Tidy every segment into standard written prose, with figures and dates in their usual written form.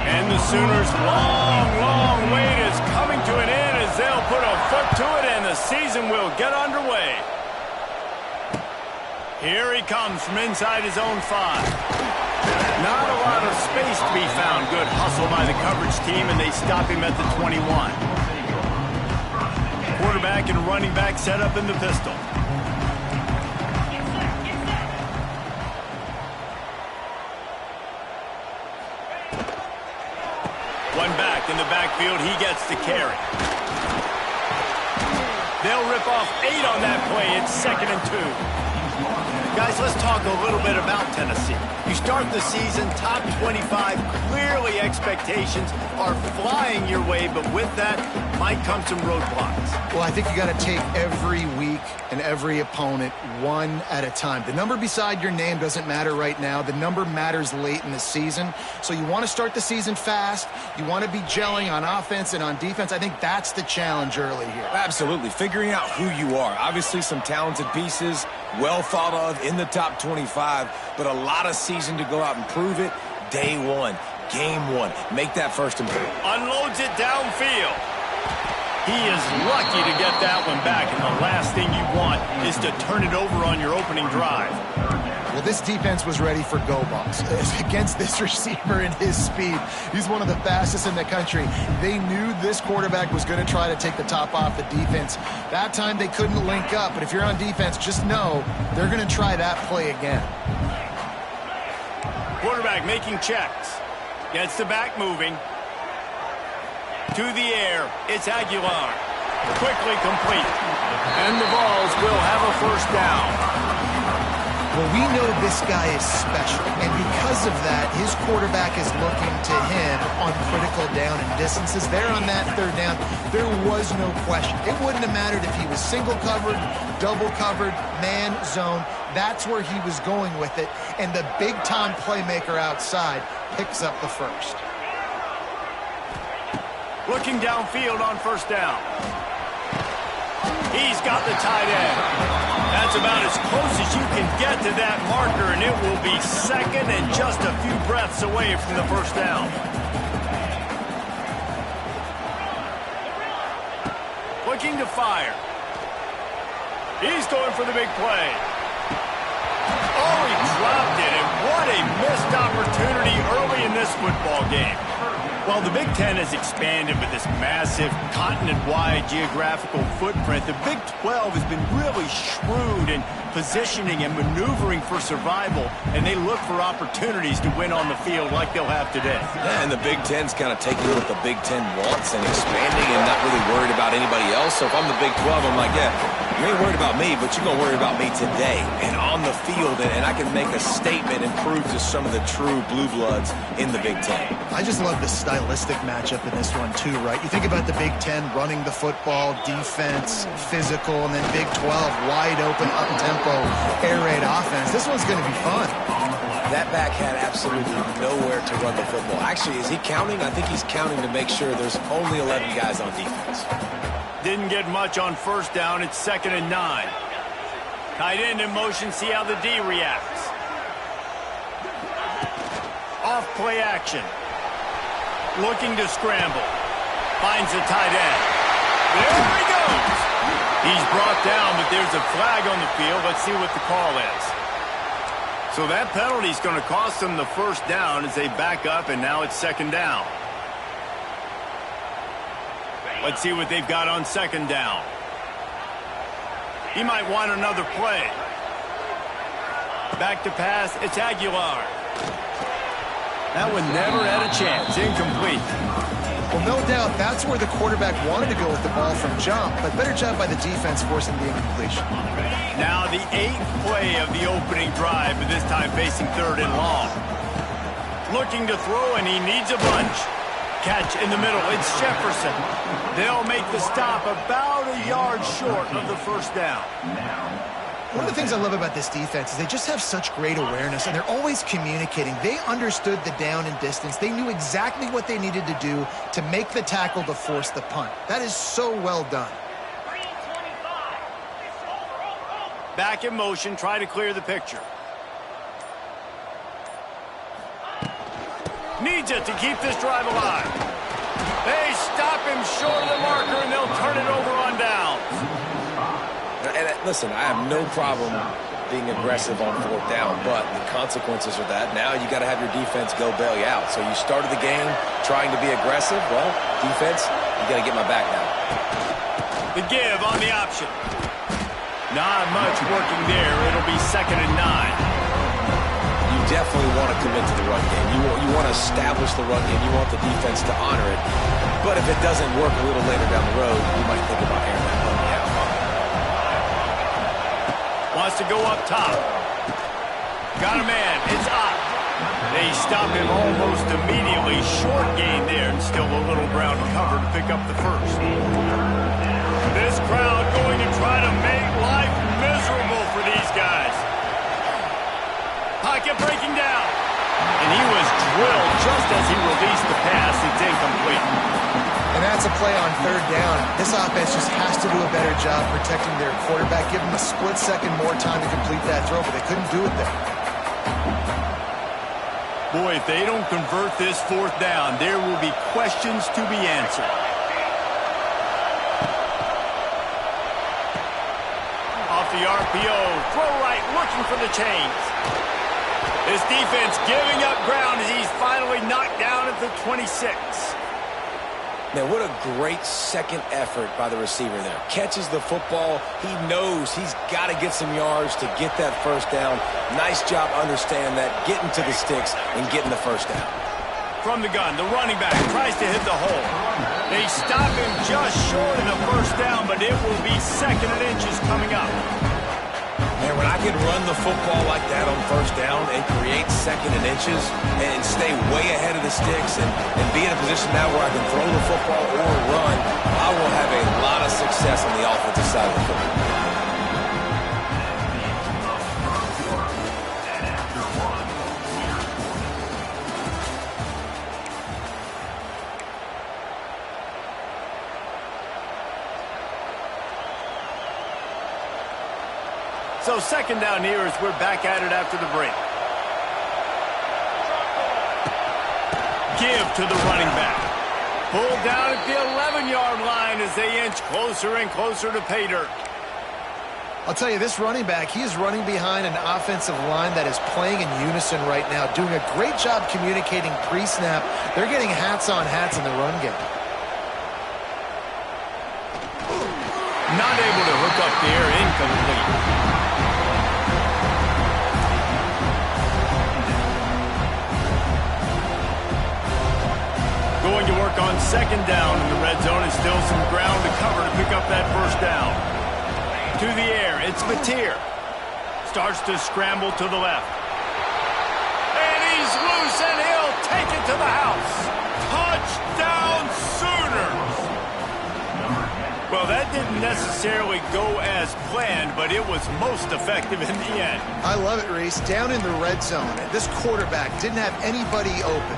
And the Sooners' long wait is coming to an end as they'll put a foot to it and the season will get underway. Here he comes from inside his own 5. Not a lot of space to be found. Good hustle by the coverage team, and they stop him at the 21. Quarterback and running back set up in the pistol. One back in the backfield. He gets the carry. They'll rip off 8 on that play. It's 2nd and 2. Guys, let's talk a little bit about Tennessee. You start the season top 25. Clearly expectations are flying your way, but with that might come some roadblocks. Well, I think you got to take every week and every opponent one at a time. The number beside your name doesn't matter right now. The number matters late in the season. So you want to start the season fast. You want to be gelling on offense and on defense. I think that's the challenge early here. Absolutely. Figuring out who you are. Obviously some talented pieces, well thought of in the top 25, but a lot of season to go out and prove it. Day 1, game 1. Make that first improvement. Unloads it downfield. He is lucky to get that one back, and the last thing you want is to turn it over on your opening drive. Well, this defense was ready for go balls against this receiver and his speed. He's one of the fastest in the country. They knew this quarterback was going to try to take the top off the defense. That time they couldn't link up, but if you're on defense, just know they're going to try that play again. Quarterback making checks. Gets the back moving. To the air. It's Aguilar. Quickly complete. And the Vols will have a first down. Well, we know this guy is special, and because of that, his quarterback is looking to him on critical down and distances. There on that 3rd down, there was no question. It wouldn't have mattered if he was single covered, double covered, man, zone. That's where he was going with it, and the big-time playmaker outside picks up the first. Looking downfield on first down. He's got the tight end. That's about as close as you can get to that marker, and it will be 2nd and just a few breaths away from the first down. Looking to fire. He's going for the big play. Oh, he dropped it, and what a missed opportunity early in this football game. Well, the Big Ten has expanded with this massive continent-wide geographical footprint. The Big 12 has been really shrewd in positioning and maneuvering for survival, and they look for opportunities to win on the field like they'll have today. Yeah, and the Big Ten's kind of taking what the Big Ten wants and expanding and not really worried about anybody else. So if I'm the Big 12, I'm like, yeah, you ain't worried about me, but you're going to worry about me today and on the field, and I can make a statement and prove to some of the true blue bloods in the Big Ten. I just love the stylistic matchup in this one too, right? You think about the Big Ten running the football, defense, physical, and then Big 12 wide open, up-tempo, air raid offense. This one's going to be fun. That back had absolutely nowhere to run the football. Actually, is he counting? I think he's counting to make sure there's only 11 guys on defense. Didn't get much on first down. It's 2nd and 9. Tight end in motion. See how the D reacts. Off play action. Looking to scramble. Finds the tight end. There he goes. He's brought down, but there's a flag on the field. Let's see what the call is. So that penalty is going to cost them the first down as they back up, and now it's 2nd down. Let's see what they've got on 2nd down. He might want another play. Back to pass. It's Aguilar. That one never had a chance. Incomplete. Well, no doubt that's where the quarterback wanted to go with the ball from jump, but better job by the defense forcing the incompletion. Now the 8th play of the opening drive, but this time facing 3rd and long. Looking to throw, and he needs a bunch. Catch in the middle. It's Jefferson. They'll make the stop about a yard short of the first down. One of the things I love about this defense is they just have such great awareness, and they're always communicating. They understood the down and distance. They knew exactly what they needed to do to make the tackle to force the punt. That is so well done. Back in motion, try to clear the picture. Needs it to keep this drive alive. They stop him short of the marker, and they'll turn it over on downs. And listen, I have no problem being aggressive on fourth down, but the consequences are that now you got to have your defense go bail you out. So you started the game trying to be aggressive. Well, defense, you got to get my back now. The give on the option. Not much working there. It'll be 2nd and 9. You definitely want to commit to the run game. You want to establish the run game. You want the defense to honor it. But if it doesn't work a little later down the road, you might think about airing that puppy out. Wants to go up top. Got a man. It's up. They stop him almost immediately. Short gain there, and still a little ground to cover to pick up the first. This crowd going to try to make life miserable for these guys. Pocket breaking down. And he was drilled just as he released the pass. It's incomplete. And that's a play on 3rd down. This offense just has to do a better job protecting their quarterback. Give them a split second more time to complete that throw, but they couldn't do it there. Boy, if they don't convert this 4th down, there will be questions to be answered. Off the RPO, throw right, looking for the chains. This defense giving up ground as he's finally knocked down at the 26. Man, what a great second effort by the receiver there. Catches the football. He knows he's got to get some yards to get that first down. Nice job understanding that, getting to the sticks and getting the first down. From the gun, the running back tries to hit the hole. They stop him just short of the first down, but it will be 2nd and inches coming up. Man, when I can run the football like that on first down and create 2nd and inches and stay way ahead of the sticks and be in a position now where I can throw the football or run, I will have a lot of success on the offensive side of the football. So 2nd down here as we're back at it after the break. Give to the running back. Pulled down at the 11-yard line as they inch closer and closer to pay dirt. I'll tell you, this running back, he is running behind an offensive line that is playing in unison right now, doing a great job communicating pre-snap. They're getting hats on hats in the run game. Not able to hook up there, incomplete. Going to work on 2nd down in the red zone, and still some ground to cover to pick up that first down. To the air, it's Mateer. Starts to scramble to the left. And he's loose, and he'll take it to the house. Touchdown Sooners! Well, that didn't necessarily go as planned, but it was most effective in the end. I love it, Reese. Down in the red zone, this quarterback didn't have anybody open.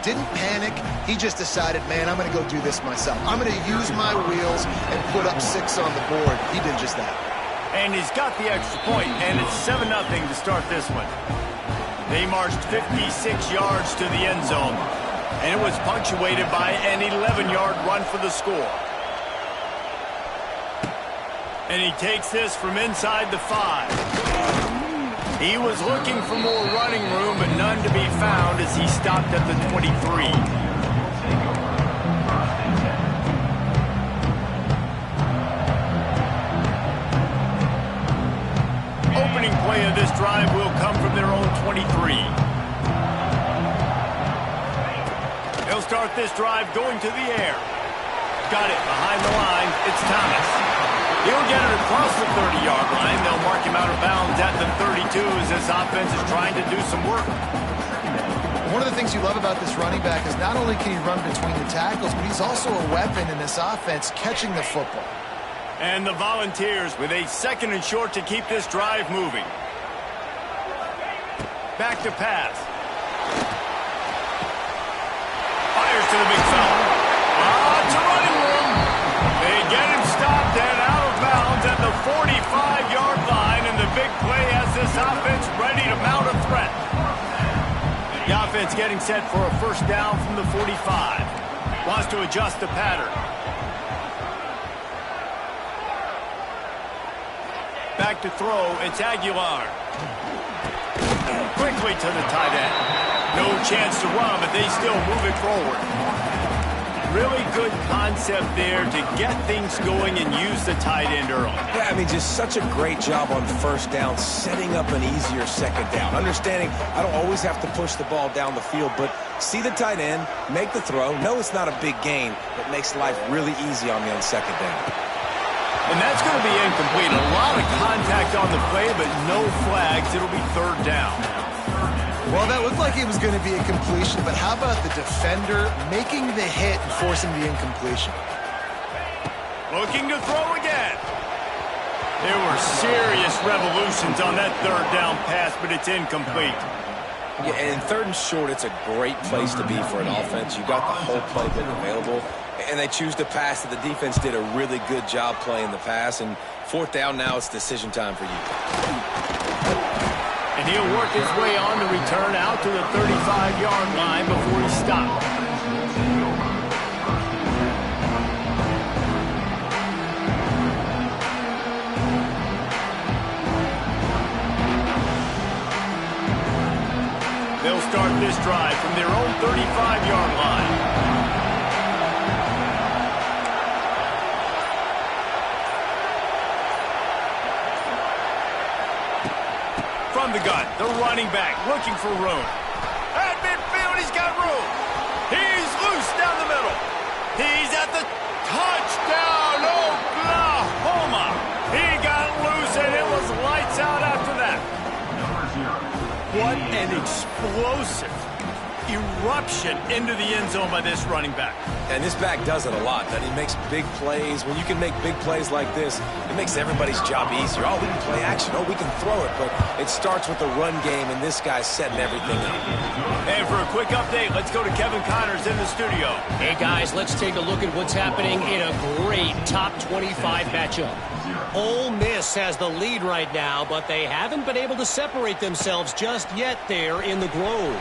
Didn't panic. He just decided, man, I'm going to go do this myself. I'm going to use my wheels and put up 6 on the board. He did just that. And he's got the extra point, and it's 7-0 to start this one. They marched 56 yards to the end zone, and it was punctuated by an 11-yard run for the score. And he takes this from inside the 5. He was looking for more running room, but none to be found as he stopped at the 23. Opening play of this drive will come from their own 23. They'll start this drive going to the air. Got it behind the line. It's Thomas. He'll get it across the 30-yard line. They'll mark him out of bounds at the 32 as this offense is trying to do some work. One of the things you love about this running back is not only can he run between the tackles, but he's also a weapon in this offense catching the football. And the Volunteers with a 2nd and short to keep this drive moving. Back to pass. Fires to the big fella. It's a running room. They get him stopped and out of bounds at the 45-yard line, and It's getting set for a first down from the 45. Wants to adjust the pattern. Back to throw, it's Aguilar. Quickly to the tight end. No chance to run, but they still move it forward. Really good concept there to get things going and use the tight end early. Yeah, I mean, just such a great job on first down, setting up an easier second down. Understanding I don't always have to push the ball down the field, but see the tight end, make the throw. No, it's not a big gain, but makes life really easy on me on second down. And that's going to be incomplete. A lot of contact on the play, but no flags. It'll be third down. Well, that looked like it was going to be a completion, but how about the defender making the hit and forcing the incompletion? Looking to throw again. There were serious revolutions on that third down pass, but it's incomplete. Yeah, and third and short, it's a great place to be for an offense. You got the whole playbook available, and they choose to pass. The defense did a really good job playing the pass, and fourth down now, it's decision time for you. And he'll work his way on the return out to the 35-yard line before he stops. They'll start this drive from their own 35-yard line. From the gun, the running back looking for room. At midfield, he's got room. He's loose down the middle. He's at the touchdown, Oklahoma. He got loose, and it was lights out after that. What an explosive eruption into the end zone by this running back. And this back does it a lot. That he makes big plays. When you can make big plays like this, it makes everybody's job easier. Oh, we can play action. Oh, we can throw it. But it starts with the run game, and this guy's setting everything up. And for a quick update, let's go to Kevin Connors in the studio. Hey, guys, let's take a look at what's happening in a great top 25 matchup. Ole Miss has the lead right now, but they haven't been able to separate themselves just yet there in the Grove.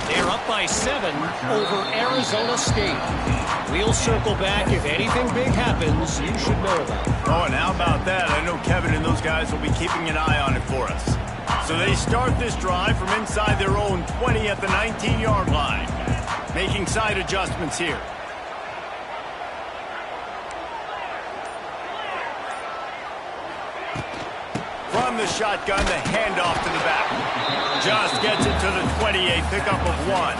They're up by 7 over Arizona State. We'll circle back if anything big happens you should know about. Oh, and how about that? I know Kevin and those guys will be keeping an eye on it for us. So they start this drive from inside their own 20 at the 19-yard line. Making side adjustments here. From the shotgun, the handoff to the back. Just gets it to the 28, pickup of 1.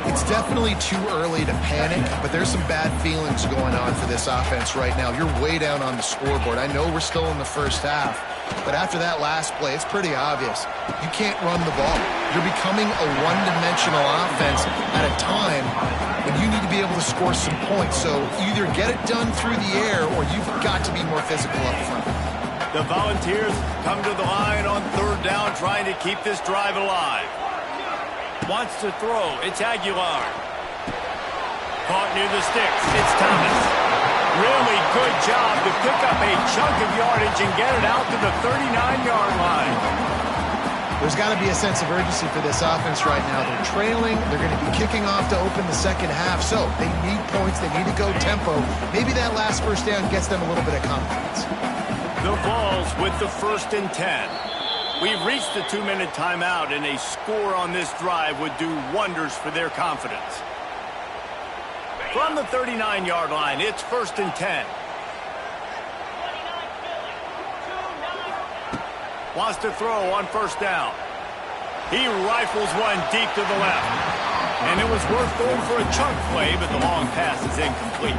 It's definitely too early to panic, but there's some bad feelings going on for this offense right now. You're way down on the scoreboard. I know we're still in the first half, but after that last play, it's pretty obvious. You can't run the ball. You're becoming a one-dimensional offense at a time when you need to be able to score some points. So either get it done through the air or you've got to be more physical up front. The Volunteers come to the line on third down, trying to keep this drive alive. Wants to throw. It's Aguilar. Caught near the sticks. It's Thomas. Really good job to pick up a chunk of yardage and get it out to the 39-yard line. There's got to be a sense of urgency for this offense right now. They're trailing. They're going to be kicking off to open the second half. So they need points. They need to go tempo. Maybe that last first down gets them a little bit of confidence. The Vols with the 1st and 10. We've reached the 2-minute timeout, and a score on this drive would do wonders for their confidence. From the 39-yard line, it's 1st and 10. Wants to throw on first down. He rifles one deep to the left. And it was worth going for a chunk play, but the long pass is incomplete.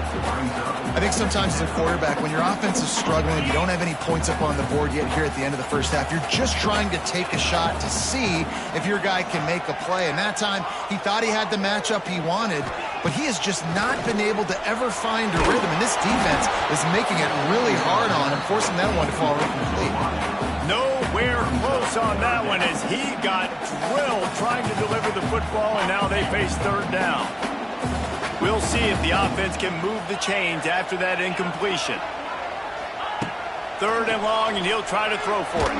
I think sometimes as a quarterback, when your offense is struggling, you don't have any points up on the board yet here at the end of the first half, you're just trying to take a shot to see if your guy can make a play. And that time, he thought he had the matchup he wanted, but he has just not been able to ever find a rhythm. And this defense is making it really hard on him, forcing that one to fall incomplete. Nowhere close on that one as he got drilled trying to deliver the football, and now they face third down. We'll see if the offense can move the chains after that incompletion. 3rd and long, and he'll try to throw for it.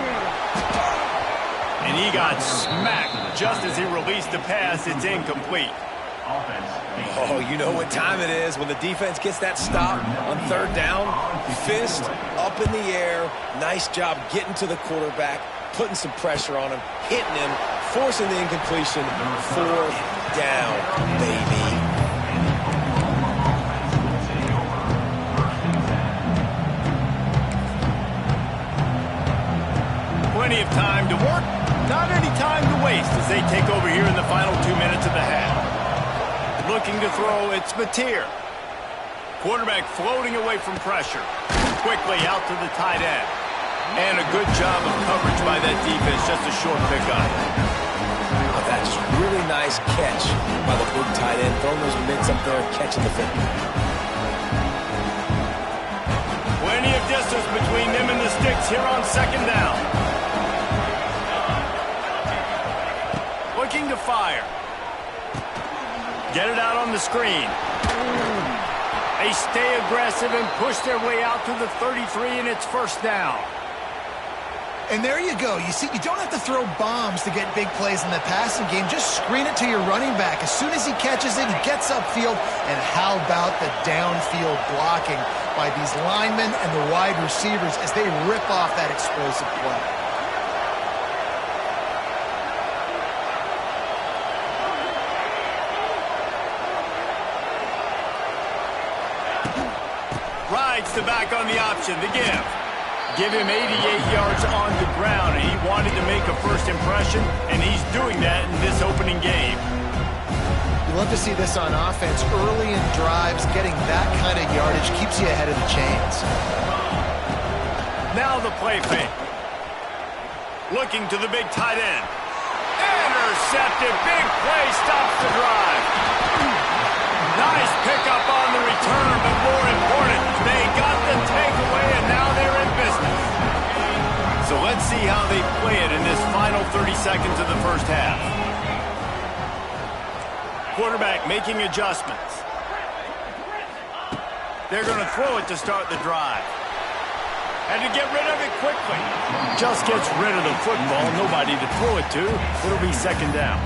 And he got smacked just as he released the pass. It's incomplete. Oh, you know what time it is when the defense gets that stop on third down. Fist up in the air. Nice job getting to the quarterback, putting some pressure on him, hitting him, forcing the incompletion. Fourth down, baby. Plenty of time to work, not any time to waste as they take over here in the final 2 minutes of the half. Looking to throw, it's Mateer. Quarterback floating away from pressure. Quickly out to the tight end. And a good job of coverage by that defense, just a short pickup. Oh, that's really nice catch by the big tight end, throwing those mitts up there, catching the football. Plenty of distance between them and the sticks here on second down. Looking to fire. Get it out on the screen. They stay aggressive and push their way out to the 33, and it's first down. And there you go. You see, you don't have to throw bombs to get big plays in the passing game. Just screen it to your running back. As soon as he catches it, he gets upfield. And how about the downfield blocking by these linemen and the wide receivers as they rip off that explosive play? Rides the back on the option, the give. Give him 88 yards on the ground, and he wanted to make a first impression, and he's doing that in this opening game. You love to see this on offense. Early in drives, getting that kind of yardage keeps you ahead of the chains. Now the play fake. Looking to the big tight end. Intercepted. Big play stops the drive. Nice pickup on the return, but more important, they got the takeaway, and now they're in business. So let's see how they play it in this final 30 seconds of the first half. Quarterback making adjustments. They're going to throw it to start the drive. And to get rid of it quickly. Just gets rid of the football, nobody to throw it to. It'll be second down.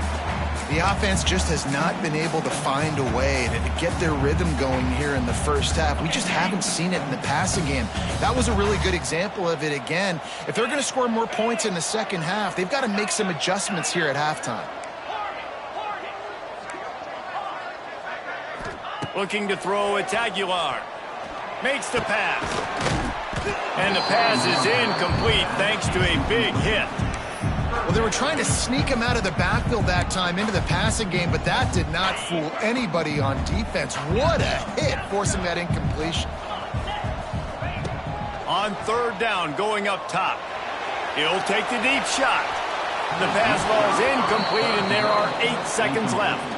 The offense just has not been able to find a way to get their rhythm going here in the first half. We just haven't seen it in the passing game. That was a really good example of it again. If they're going to score more points in the second half, they've got to make some adjustments here at halftime. Looking to throw, it's Aguilar. Makes the pass. And the pass is incomplete thanks to a big hit. Well, they were trying to sneak him out of the backfield that time into the passing game, but that did not fool anybody on defense. What a hit, forcing that incompletion. On third down, going up top. He'll take the deep shot. The pass falls incomplete, and there are 8 seconds left.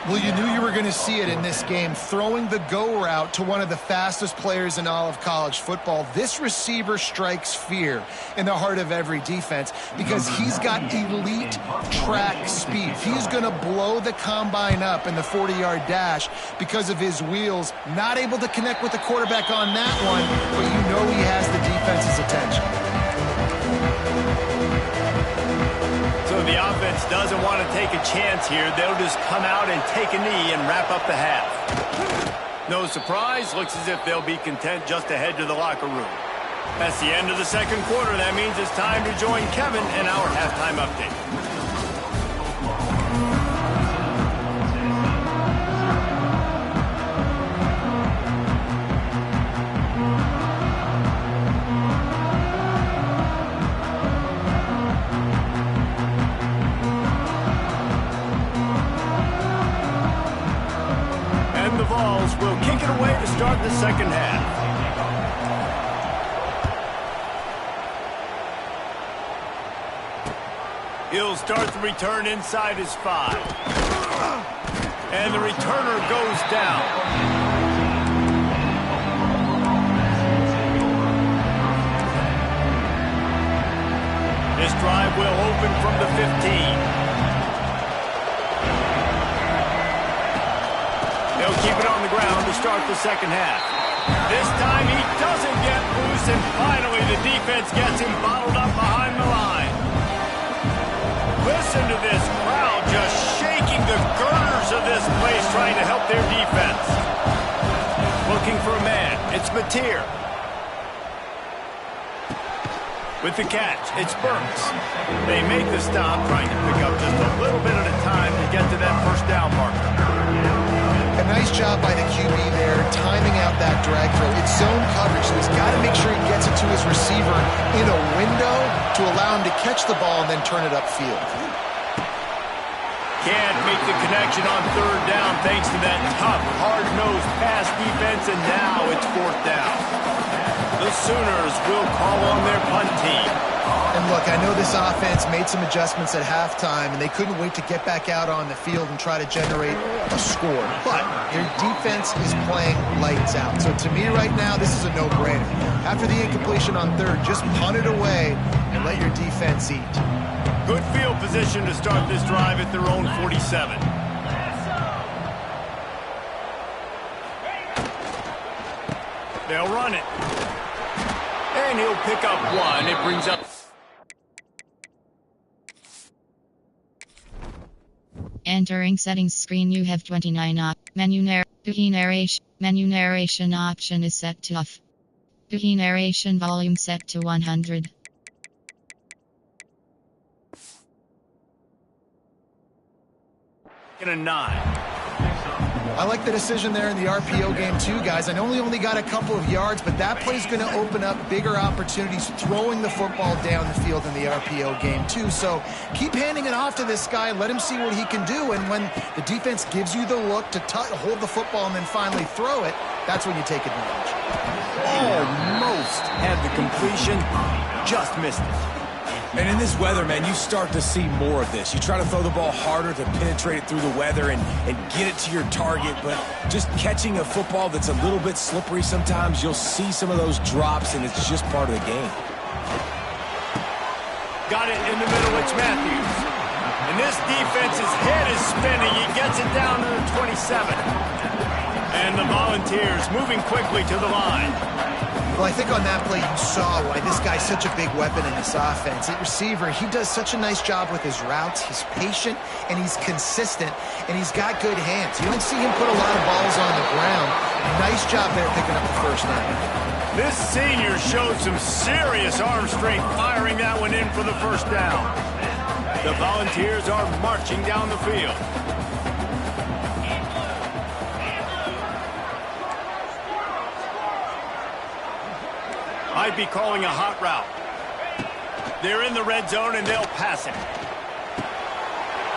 Well, you knew you were going to see it in this game, throwing the go route to one of the fastest players in all of college football. This receiver strikes fear in the heart of every defense because he's got elite track speed. He's going to blow the combine up in the 40-yard dash because of his wheels. Not able to connect with the quarterback on that one, but you know he has the defense's attention. So the offense doesn't want to take a chance here. They'll just come out and take a knee and wrap up the half. No surprise. Looks as if they'll be content just to head to the locker room. That's the end of the second quarter. That means it's time to join Kevin in our halftime update. The Vols will kick it away to start the second half. He'll start the return inside his 5. And the returner goes down. This drive will open from the 15. They'll keep it on the ground to start the second half. This time he doesn't get loose, and finally the defense gets him bottled up behind the line. trying to help their defense. Looking for a man. It's Mateer. With the catch, it's Burks. They make the stop, trying to pick up just a little bit at a time to get to that first down marker. A nice job by the QB there, timing out that drag throw. It's zone coverage, so he's got to make sure he gets it to his receiver in a window to allow him to catch the ball and then turn it upfield. Can't make the connection on third down thanks to that tough, hard-nosed pass defense, and now it's fourth down. The Sooners will call on their punt team. And look, I know this offense made some adjustments at halftime, and they couldn't wait to get back out on the field and try to generate a score. But their defense is playing lights out. So to me right now, this is a no-brainer. After the incompletion on third, just punt it away and let your defense eat. Good field position to start this drive at their own 47. They'll run it. And he'll pick up one. It brings up... Entering settings screen, you have 29 up. Menu narration option is set to off. Boogie narration volume set to 100. In a 9. I like the decision there in the RPO game too, guys. I know we only got a couple of yards, but that play's going to open up bigger opportunities throwing the football down the field in the RPO game too. So keep handing it off to this guy. Let him see what he can do. And when the defense gives you the look to hold the football and then finally throw it, that's when you take advantage. Almost had the completion, just missed it. And in this weather, man, you start to see more of this. You try to throw the ball harder to penetrate it through the weather and get it to your target, but just catching a football that's a little bit slippery sometimes, you'll see some of those drops, and it's just part of the game. Got it in the middle, it's Matthews. And this defense's head is spinning. He gets it down to the 27. And the Volunteers moving quickly to the line. Well, I think on that play you saw why this guy's such a big weapon in this offense. At receiver, he does such a nice job with his routes. He's patient, and he's consistent, and he's got good hands. You don't see him put a lot of balls on the ground. Nice job there picking up the first down. This senior showed some serious arm strength firing that one in for the first down. The Volunteers are marching down the field. Might be calling a hot route. They're in the red zone, and they'll pass it.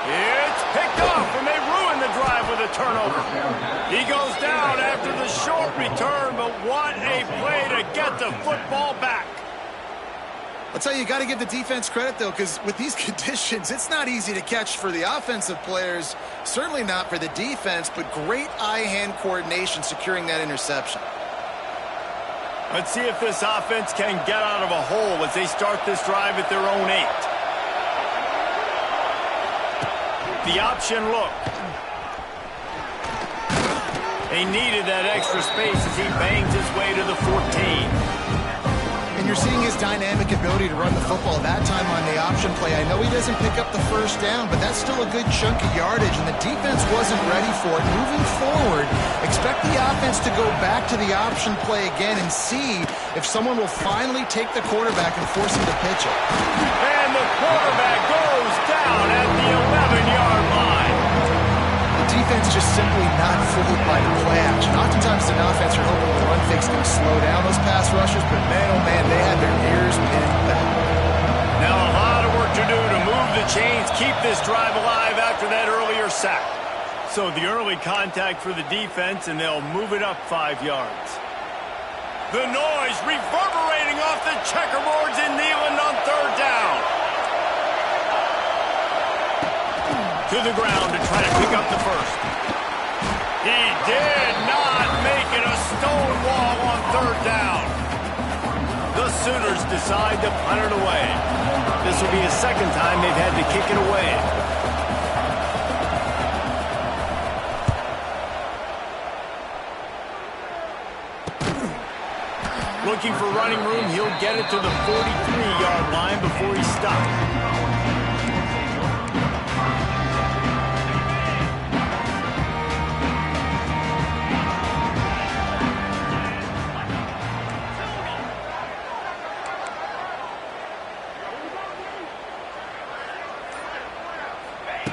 It's picked off, and they ruin the drive with a turnover. He goes down after the short return, but what a play to get the football back. I'll tell you, you got to give the defense credit, though, because with these conditions, it's not easy to catch for the offensive players, certainly not for the defense, but great eye-hand coordination securing that interception. Let's see if this offense can get out of a hole as they start this drive at their own 8. The option look. They needed that extra space as he bangs his way to the 14. And you're seeing his dynamic ability to run the football that time on the option play. I know he doesn't pick up the first down, but that's still a good chunk of yardage, and the defense wasn't ready for it. Moving forward, expect the offense to go back to the option play again and see if someone will finally take the quarterback and force him to pitch it. And the quarterback goes down at the 11-yard line. The defense just simply not fooled by the play action. Oftentimes an offense, you're hoping the run fake's going to slow down those pass rushers, but man, oh man, they had their ears pinned back. Now a lot of work to do to move the chains, keep this drive alive after that earlier sack. So the early contact for the defense, and they'll move it up 5 yards. The noise reverberating off the checkerboards in Neyland on third down. To the ground to try to pick up the first. He did not make it a stone wall on third down. The Sooners decide to punt it away. This will be the second time they've had to kick it away. Looking for running room, he'll get it to the 43-yard line before he's stopped.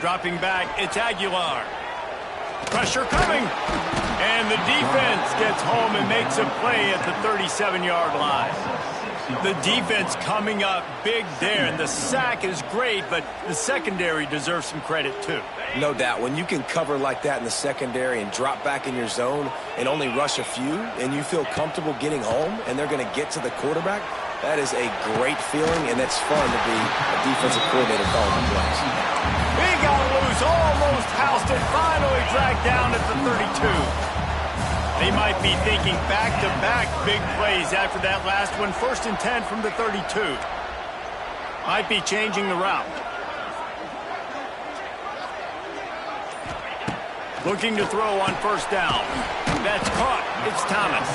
dropping back. It's Aguilar. Pressure coming. And the defense gets home and makes a play at the 37-yard line. The defense coming up big there, and the sack is great, but the secondary deserves some credit too. No doubt. When you can cover like that in the secondary and drop back in your zone and only rush a few, and you feel comfortable getting home, and they're going to get to the quarterback, that is a great feeling, and it's fun to be a defensive coordinator calling the plays. He got loose, almost housed it, finally dragged down at the 32. They might be thinking back-to-back big plays after that last one. 1st and 10 from the 32. Might be changing the route. Looking to throw on 1st down. That's caught. It's Thomas.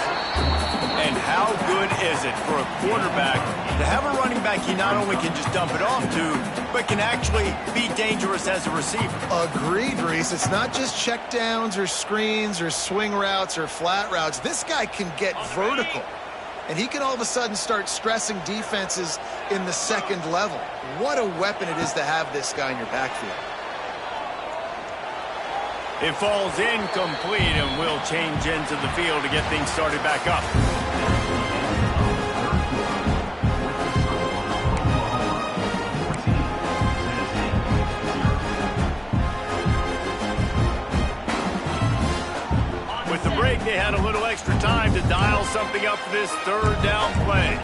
And how good is it for a quarterback to have a running back he not only can just dump it off to, but can actually be dangerous as a receiver? Agreed, Reese. It's not just checkdowns or screens or swing routes or flat routes. This guy can get vertical, and he can all of a sudden start stressing defenses in the 2nd level. What a weapon it is to have this guy in your backfield. It falls incomplete, and we'll change into the field to get things started back up. With the break, they had a little extra time to dial something up for this 3rd down play.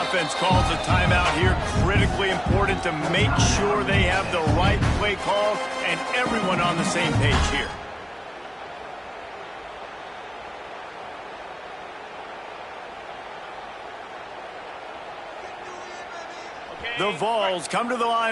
Offense calls a timeout here. Critically important to make sure they have the right play call and everyone on the same page here. The Vols come to the line.